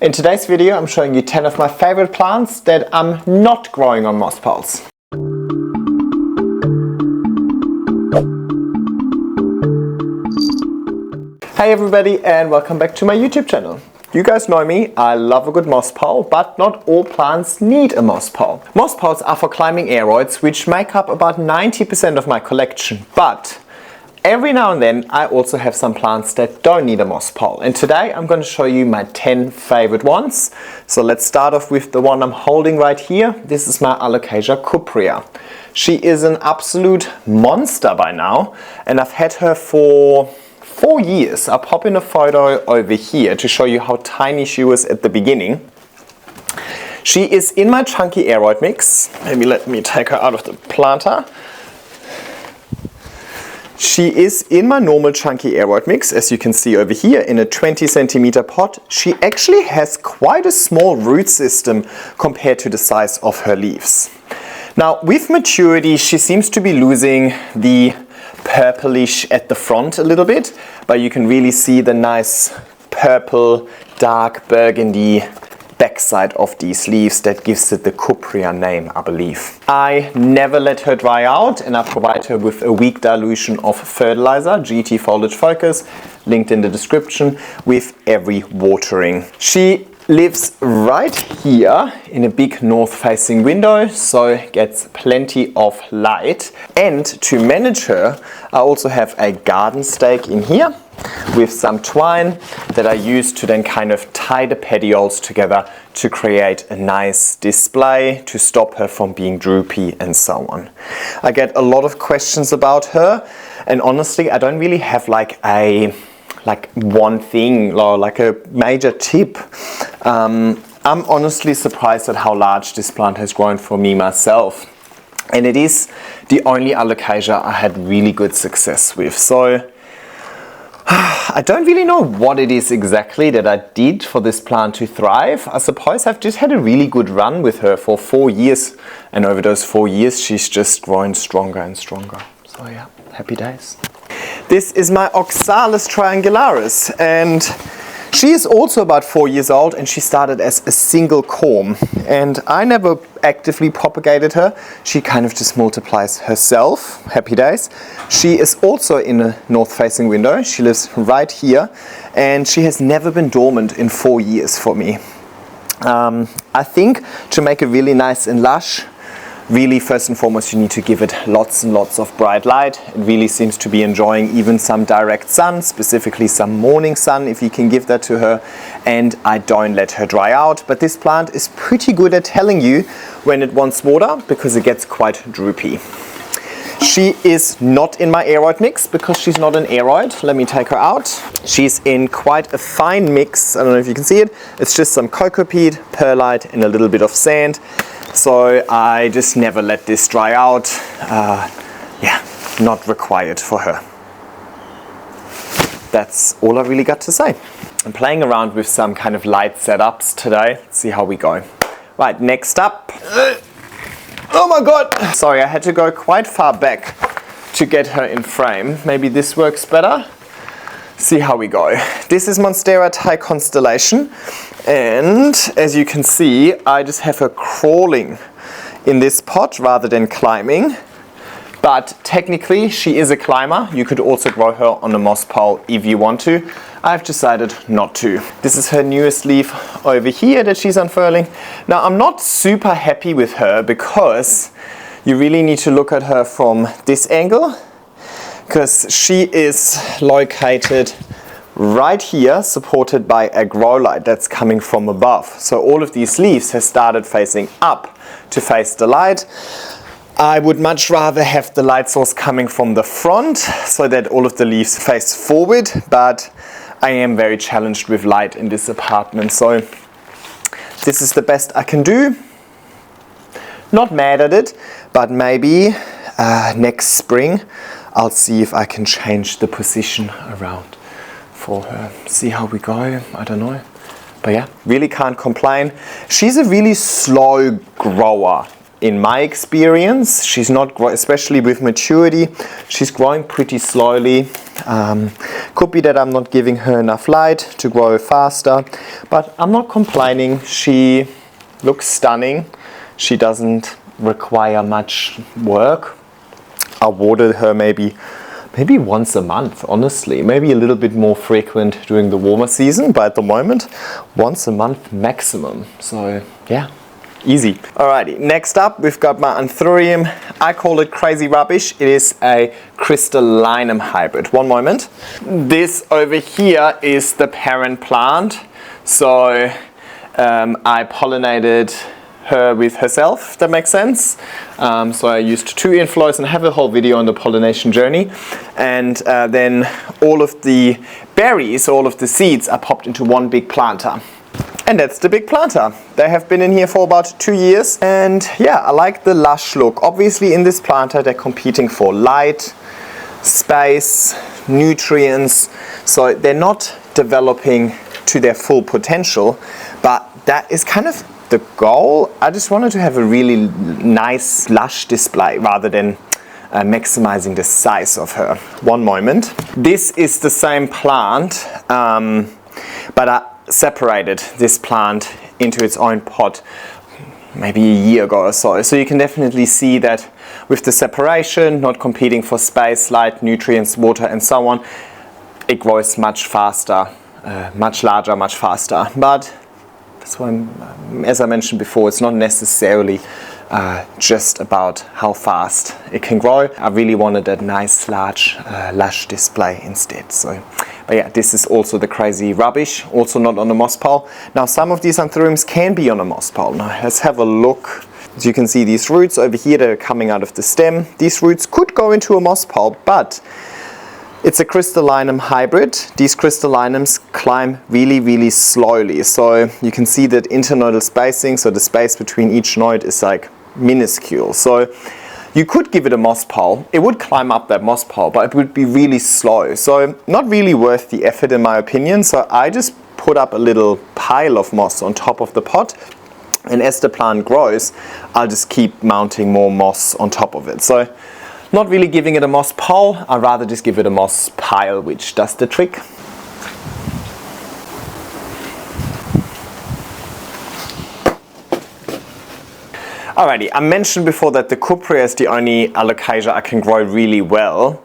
In today's video I'm showing you 10 of my favorite plants that I'm not growing on moss poles. Hey everybody and welcome back to my YouTube channel. You guys know me, I love a good moss pole, but not all plants need a moss pole. Moss poles are for climbing aeroids, which make up about 90% of my collection, but every now and then I also have some plants that don't need a moss pole, and today I'm going to show you my 10 favorite ones. So let's start off with the one I'm holding right here. This is my Alocasia cuprea. She is an absolute monster by now, and I've had her for 4 years. I'll pop in a photo over here to show you how tiny she was at the beginning. She is in my chunky aeroid mix. Maybe let me take her out of the planter. She is in my normal chunky aeroid mix, as you can see over here, in a 20 centimeter pot. She actually has quite a small root system compared to the size of her leaves. Now, with maturity, she seems to be losing the purplish at the front a little bit, but you can really see the nice purple, dark burgundy backside of these leaves that gives it the cuprea name, I believe. I never let her dry out, and I provide her with a weak dilution of Fertiliser, GT Foliage Focus, linked in the description, with every watering. She lives right here in a big north-facing window, so gets plenty of light. And to manage her, I also have a garden stake in here with some twine that I use to then kind of tie the petioles together to create a nice display to stop her from being droopy and so on. I get a lot of questions about her, and honestly I don't really have like one thing or like a major tip. I'm honestly surprised at how large this plant has grown for me myself, and it is the only Alocasia I had really good success with. So I don't really know what it is exactly that I did for this plant to thrive. I suppose I've just had a really good run with her for 4 years, and over those 4 years she's just grown stronger and stronger. So yeah, happy days. This is my Oxalis triangularis, and she is also about 4 years old, and she started as a single corm, and I never actively propagated her. She kind of just multiplies herself. Happy days. She is also in a north-facing window. She lives right here, and she has never been dormant in 4 years for me. I think to make it really nice and lush, really, first and foremost, you need to give it lots and lots of bright light. It really seems to be enjoying even some direct sun, specifically some morning sun, if you can give that to her. And I don't let her dry out, but this plant is pretty good at telling you when it wants water because it gets quite droopy. She is not in my aeroid mix because she's not an aeroid. Let me take her out. She's in quite a fine mix. I don't know if you can see it. It's just some cocoa peat, perlite, and a little bit of sand. So I just never let this dry out. Yeah, not required for her. That's all I really got to say. I'm playing around with some kind of light setups today. Let's see how we go. Right, next up. Oh my god! Sorry, I had to go quite far back to get her in frame. Maybe this works better. See how we go. This is Monstera Thai Constellation, and as you can see, I just have her crawling in this pot rather than climbing. But technically she is a climber. You could also grow her on a moss pole if you want to. I've decided not to. This is her newest leaf over here that she's unfurling. Now, I'm not super happy with her because you really need to look at her from this angle, because she is located right here, supported by a grow light that's coming from above. So all of these leaves have started facing up to face the light. I would much rather have the light source coming from the front so that all of the leaves face forward, but I am very challenged with light in this apartment, so this is the best I can do. Not mad at it, but maybe next spring I'll see if I can change the position around for her. See how we go, I don't know. But yeah, really can't complain. She's a really slow grower in my experience. She's not, especially with maturity, she's growing pretty slowly. Could be that I'm not giving her enough light to grow faster, but I'm not complaining. She looks stunning. She doesn't require much work. I water her maybe once a month, honestly. Maybe a little bit more frequent during the warmer season, but at the moment, once a month maximum. So yeah, easy. Alrighty, next up we've got my Anthurium. I call it crazy rubbish. It is a crystallinum hybrid. One moment. This over here is the parent plant. So I pollinated her with herself, if that makes sense. So I used 2 inflows and I have a whole video on the pollination journey. And then all of the berries, all of the seeds are popped into one big planter. And that's the big planter. They have been in here for about 2 years. And yeah, I like the lush look. Obviously in this planter they're competing for light, space, nutrients. So they're not developing to their full potential, but that is kind of the goal. I just wanted to have a really nice lush display rather than maximizing the size of her. One moment. This is the same plant, but I separated this plant into its own pot maybe a year ago or so. So you can definitely see that with the separation, not competing for space, light, nutrients, water and so on, it grows much faster, much larger, much faster. But that's why, as I mentioned before, it's not necessarily just about how fast it can grow. I really wanted a nice, large, lush display instead. So, but yeah, this is also the crazy rubbish, also not on a moss pole. Now, some of these Anthuriums can be on a moss pole. Now, let's have a look. As you can see, these roots over here that are coming out of the stem, these roots could go into a moss pole, but it's a crystallinum hybrid. These crystallinums climb really, really slowly. So you can see that internodal spacing, so the space between each node is like minuscule. So you could give it a moss pole. It would climb up that moss pole, but it would be really slow. So not really worth the effort in my opinion. So I just put up a little pile of moss on top of the pot. And as the plant grows, I'll just keep mounting more moss on top of it. So not really giving it a moss pole, I'd rather just give it a moss pile, which does the trick. Alrighty, I mentioned before that the cuprea is the only alocasia I can grow really well.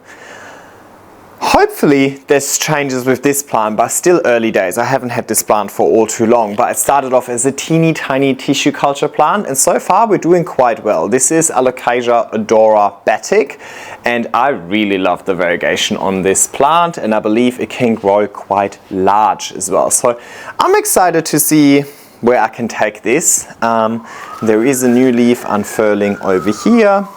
Hopefully there's changes with this plant, but still early days. I haven't had this plant for all too long, but it started off as a teeny tiny tissue culture plant, and so far we're doing quite well. This is Alocasia Odora batik, and I really love the variegation on this plant, and I believe it can grow quite large as well. So I'm excited to see where I can take this. There is a new leaf unfurling over here.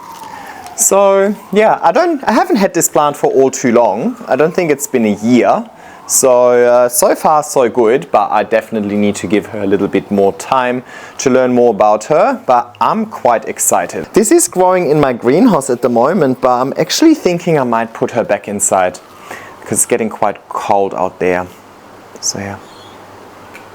So yeah, I haven't had this plant for all too long. I don't think it's been a year. So, so far so good, but I definitely need to give her a little bit more time to learn more about her, but I'm quite excited. This is growing in my greenhouse at the moment, but I'm actually thinking I might put her back inside because it's getting quite cold out there. So yeah,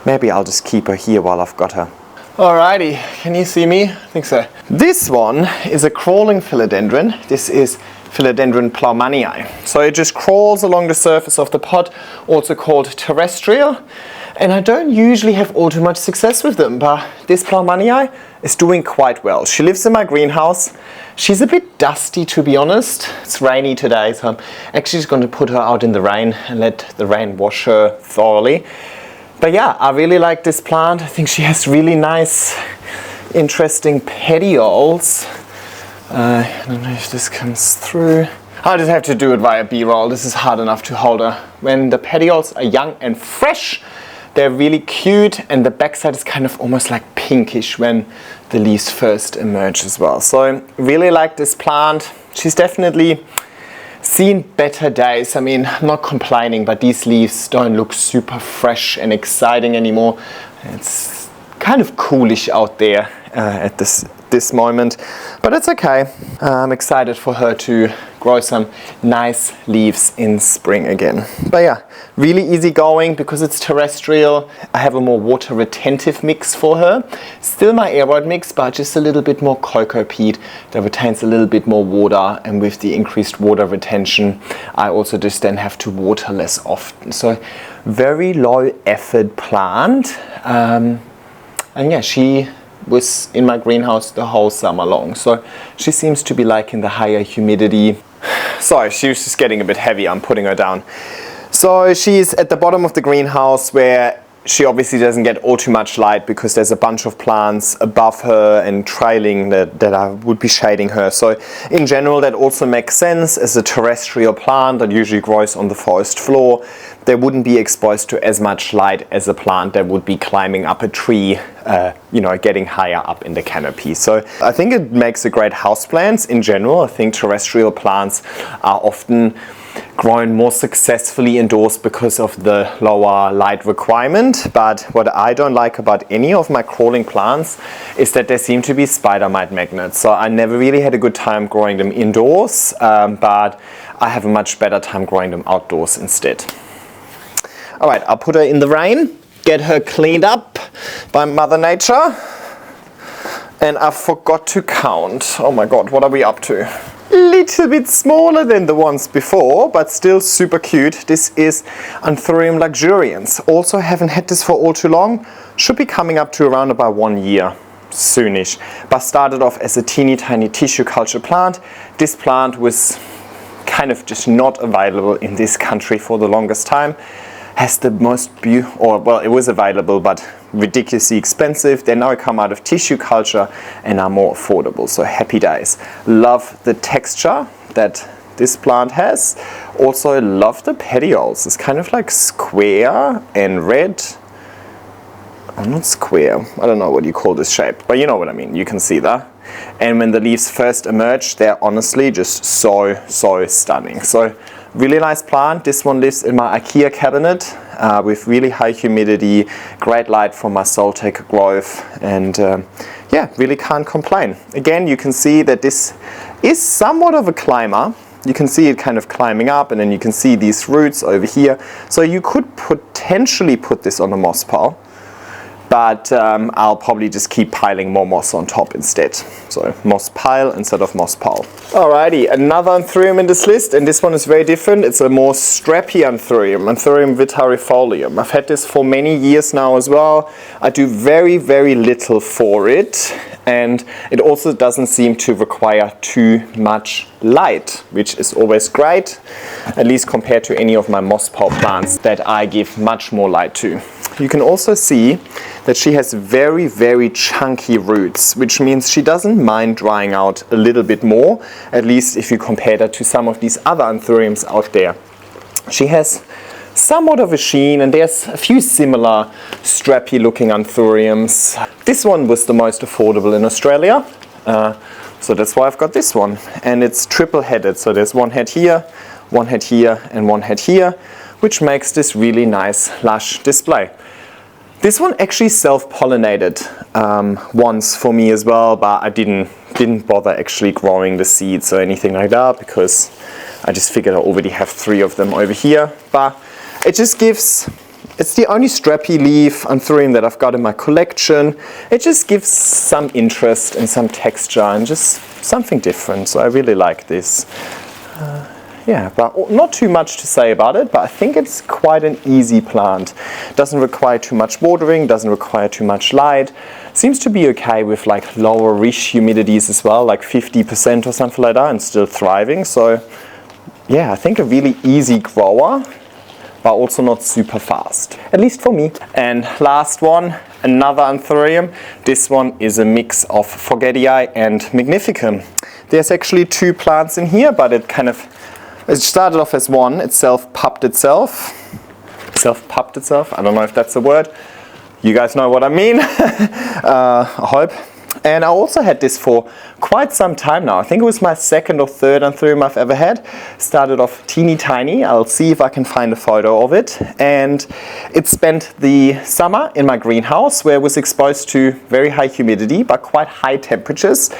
maybe I'll just keep her here while I've got her. Alrighty, can you see me? I think so. This one is a crawling philodendron. This is Philodendron plowmanii. So it just crawls along the surface of the pot, also called terrestrial. And I don't usually have all too much success with them, but this plowmanii is doing quite well. She lives in my greenhouse. She's a bit dusty, to be honest. It's rainy today, so I'm actually just going to put her out in the rain and let the rain wash her thoroughly. But yeah, I really like this plant. I think she has really nice, interesting petioles. I don't know if this comes through. I just have to do it via B-roll. This is hard enough to hold her. When the petioles are young and fresh, they're really cute, and the backside is kind of almost like pinkish when the leaves first emerge as well. So really like this plant. She's definitely seen better days. I mean, I'm not complaining, but these leaves don't look super fresh and exciting anymore. It's kind of coolish out there at this this moment, but it's okay. I'm excited for her to grow some nice leaves in spring again. But yeah, really easy going because it's terrestrial. I have a more water retentive mix for her. Still my aeroid mix, but just a little bit more cocoa peat that retains a little bit more water, and with the increased water retention I also just then have to water less often. So very low effort plant, and yeah, she was in my greenhouse the whole summer long, so she seems to be liking the higher humidity. Sorry, she was just getting a bit heavy. I'm putting her down. So she's at the bottom of the greenhouse where she obviously doesn't get all too much light because there's a bunch of plants above her and trailing that I would be shading her. So in general that also makes sense. As a terrestrial plant that usually grows on the forest floor, they wouldn't be exposed to as much light as a plant that would be climbing up a tree, you know, getting higher up in the canopy. So I think it makes a great houseplant in general. I think terrestrial plants are often grown more successfully indoors because of the lower light requirement. But what I don't like about any of my crawling plants is that they seem to be spider mite magnets. So I never really had a good time growing them indoors, but I have a much better time growing them outdoors instead. Alright, I'll put her in the rain, get her cleaned up by Mother Nature. And I forgot to count. Oh my god, what are we up to? Little bit smaller than the ones before, but still super cute. This is Anthurium luxurians. Also haven't had this for all too long. Should be coming up to around about 1 year soonish. But started off as a teeny tiny tissue culture plant. This plant was kind of just not available in this country for the longest time. Has the most beautiful, well, it was available, but ridiculously expensive. They now come out of tissue culture and are more affordable. So happy days. Love the texture that this plant has. Also love the petioles. It's kind of like square and red. Oh, not square. I don't know what you call this shape, but you know what I mean. You can see that. And when the leaves first emerge, they're honestly just so stunning. So really nice plant. This one lives in my IKEA cabinet with really high humidity, great light from my Soltec growth, and yeah, really can't complain. Again, you can see that this is somewhat of a climber. You can see it kind of climbing up, and then you can see these roots over here. So you could potentially put this on a moss pile, but I'll probably just keep piling more moss on top instead. So moss pile instead of moss pile. Alrighty, another Anthurium in this list, and this one is very different. It's a more strappy Anthurium, Anthurium vittariifolium. I've had this for many years now as well. I do very little for it, and it also doesn't seem to require too much light, which is always great, at least compared to any of my moss pile plants that I give much more light to. You can also see that she has very chunky roots, which means she doesn't mind drying out a little bit more, at least if you compare that to some of these other Anthuriums out there. She has somewhat of a sheen, and there's a few similar strappy looking Anthuriums. This one was the most affordable in Australia, so that's why I've got this one. And it's triple headed, so there's one head here, one head here, and one head here, which makes this really nice lush display. This one actually self-pollinated once for me as well, but I didn't bother actually growing the seeds or anything like that because I just figured I already have 3 of them over here. But it just gives, it's the only strappy leaf Anthurium that I've got in my collection. It just gives some interest and some texture and just something different. So I really like this. Yeah, but not too much to say about it, but I think it's quite an easy plant. Doesn't require too much watering, doesn't require too much light. Seems to be okay with like lower-ish humidities as well, like 50% or something like that, and still thriving. So yeah, I think a really easy grower, but also not super fast, at least for me. And last one, another Anthurium. This one is a mix of forgetii and magnificum. There's actually 2 plants in here, but it started off as one. It self-pupped itself. Self-pupped itself? I don't know if that's a word. You guys know what I mean. I hope. And I also had this for quite some time now. I think it was my second or third Anthurium I've ever had. Started off teeny tiny. I'll see if I can find a photo of it. And it spent the summer in my greenhouse where it was exposed to very high humidity but quite high temperatures.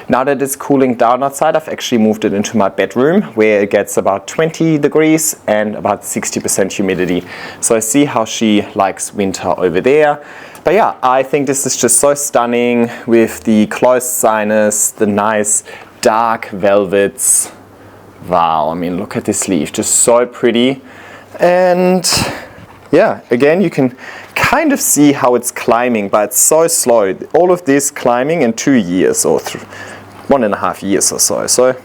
Now that it's cooling down outside, I've actually moved it into my bedroom where it gets about 20 degrees and about 60% humidity. So I see how she likes winter over there. But yeah, I think this is just so stunning with the closed sinus, the nice dark velvets. Wow, I mean, look at this leaf, just so pretty. And yeah, again, you can kind of see how it's climbing, but it's so slow. All of this climbing in 2 years or 1.5 years or so. So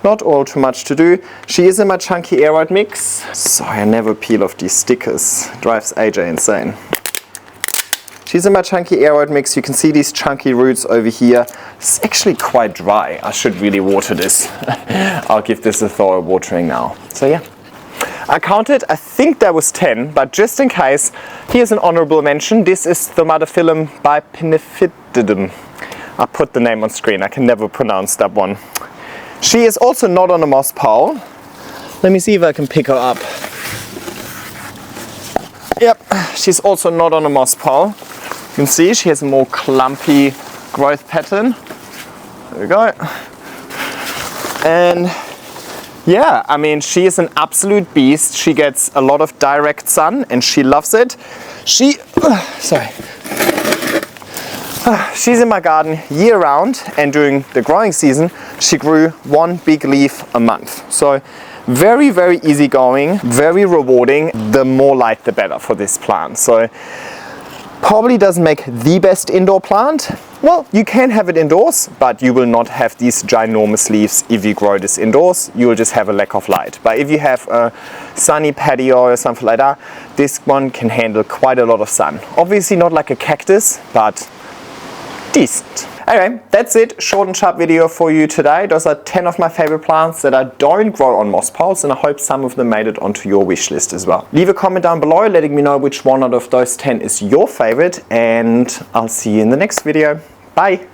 not all too much to do. She is in my chunky aeroid mix. Sorry, I never peel off these stickers. Drives AJ insane. She's in my chunky aeroid mix. You can see these chunky roots over here. It's actually quite dry. I should really water this. I'll give this a thorough watering now. So yeah. I counted, I think there was 10, but just in case, here's an honorable mention. This is Thaumatophyllum bipinnatifidum. I put the name on screen. I can never pronounce that one. She is also not on a moss pole. Let me see if I can pick her up. Yep, she's also not on a moss pole. You can see she has a more clumpy growth pattern. There we go. And yeah, I mean, she is an absolute beast. She gets a lot of direct sun and she loves it. She's in my garden year round, and during the growing season, she grew 1 big leaf a month. So very, very easygoing, very rewarding. The more light, the better for this plant. So probably doesn't make the best indoor plant. Well, you can have it indoors, but you will not have these ginormous leaves if you grow this indoors. You will just have a lack of light. But if you have a sunny patio or something like that, this one can handle quite a lot of sun. Obviously not like a cactus, but decent. Anyway, that's it. Short and sharp video for you today. Those are 10 of my favorite plants that I don't grow on moss poles, and I hope some of them made it onto your wish list as well. Leave a comment down below letting me know which one out of those 10 is your favorite, and I'll see you in the next video. Bye!